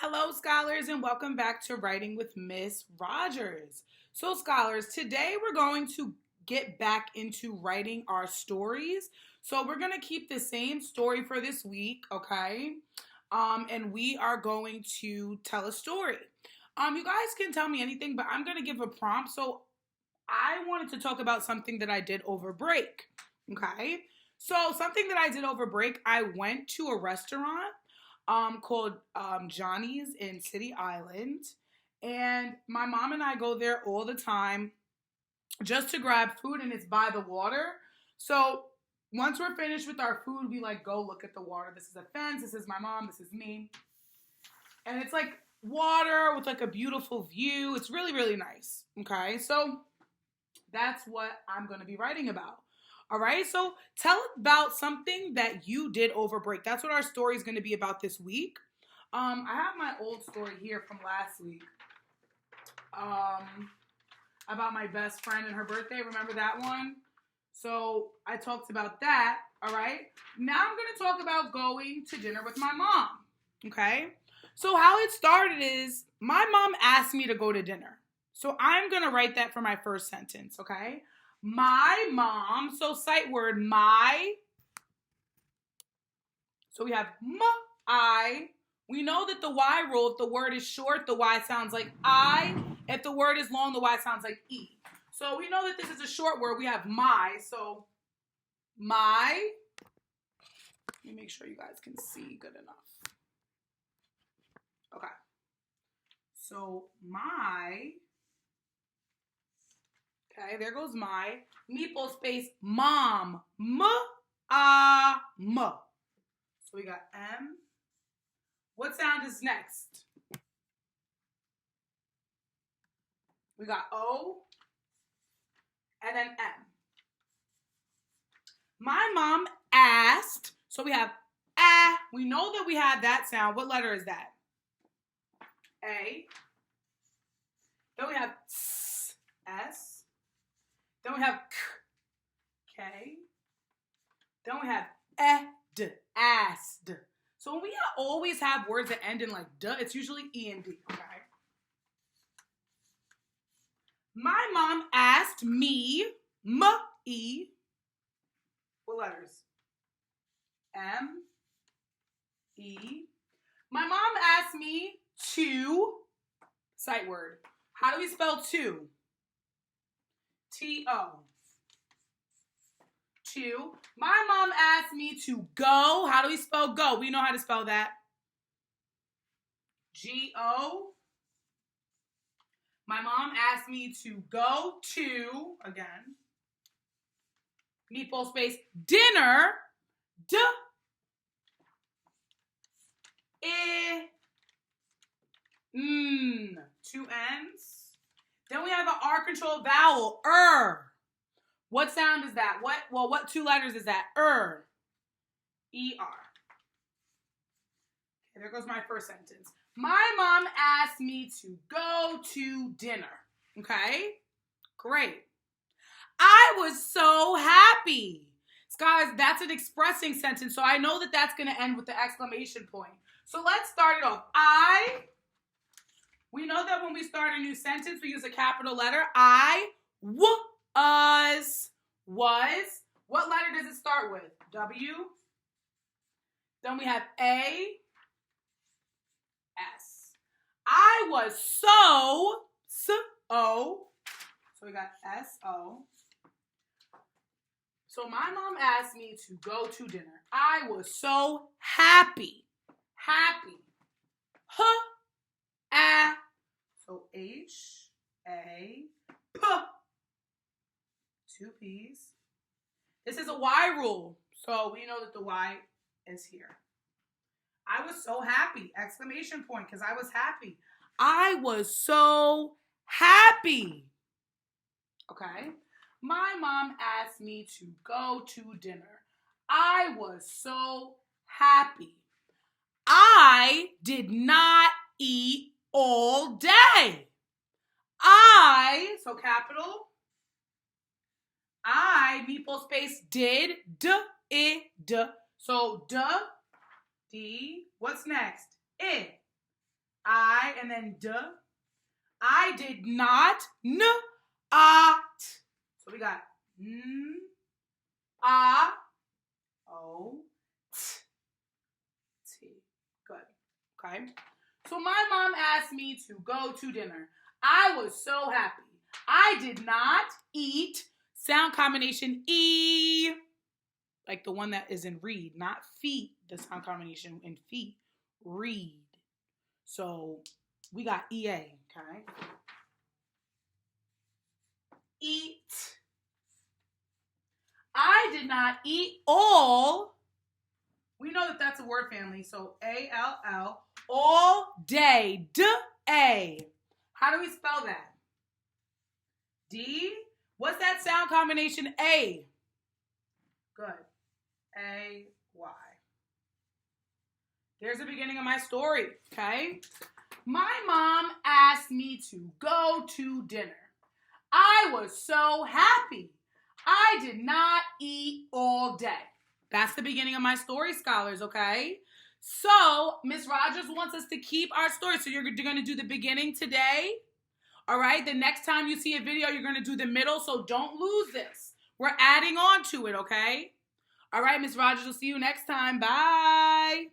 Hello, scholars, and welcome back to Writing with Miss Rogers. So, scholars, today we're going to get back into writing our stories. So, we're going to keep the same story for this week, okay? And we are going to tell a story. You guys can tell me anything, but I'm going to give a prompt. So, I wanted to talk about something that I did over break, okay? So, something that I did over break, I went to a restaurant called Johnny's in City Island. And my mom and I go there all the time just to grab food, and it's by the water. So once we're finished with our food, we like go look at the water. This is a fence. This is my mom. This is me. And it's like water with like a beautiful view. It's really, really nice. Okay. So that's what I'm going to be writing about. All right. So tell about something that you did over break. That's what our story is going to be about this week. I have my old story here from last week. About my best friend and her birthday. Remember that one? So I talked about that. All right. Now I'm going to talk about going to dinner with my mom. Okay. So how it started is my mom asked me to go to dinner. So I'm going to write that for my first sentence. Okay. My mom. So sight word my. So we have I. We know that the Y rule, if the word is short, the Y sounds like I. If the word is long, the Y sounds like E. So we know that this is a short word. We have my. So my. Let me make sure you guys can see good enough. Okay. So my. Okay, there goes my. Meeple space mom. M. So we got M. What sound is next? We got O and then M. My mom asked, so we have A. We know that we have that sound. What letter is that? A. Then we have S. Then we have K. Then we have asked. So when we always have words that end in like duh, it's usually E and D, okay? My mom asked me, E. What letters? M, E. My mom asked me to, sight word. How do we spell to? T-O. To. My mom asked me to go. How do we spell go? We know how to spell that. G-O. My mom asked me to go to, again, meatball space, dinner, two N's. Then we have an R control vowel, What sound is that? What two letters is that? E-R. Okay, there goes my first sentence. My mom asked me to go to dinner. Okay? Great. I was so happy. Guys, that's an expressing sentence, so I know that that's going to end with the exclamation point. So let's start it off. We know that when we start a new sentence, we use a capital letter. I was. What letter does it start with? W. Then we have A. S. I was so. O. So we got S-O. So my mom asked me to go to dinner. I was so happy. Happy. So H-A-P. Two P's. This is a Y rule. So we know that the Y is here. I was so happy. Exclamation point, because I was happy. I was so happy. Okay. My mom asked me to go to dinner. I was so happy. I did not eat all day. So capital. Meeple space, did, d. So, D. What's next? I. I, and then d. I did not, n, t. So we got n, a, o, t. Good. Okay. So my mom asked me to go to dinner. I was so happy. I did not eat. Sound combination E. Like the one that is in read, not feet. The sound combination in feet. Read. So we got EA. Okay. Eat. I did not eat all. We know that that's a word family. So A-L-L. All day. D-A. How do we spell that? D. What's that sound combination? A. Good. A-Y. There's the beginning of my story, okay? My mom asked me to go to dinner. I was so happy. I did not eat all day. That's the beginning of my story, scholars, okay? So, Miss Rogers wants us to keep our story. So you're going to do the beginning today. All right? The next time you see a video, you're going to do the middle. So don't lose this. We're adding on to it, okay? All right, Miss Rogers, we'll see you next time. Bye.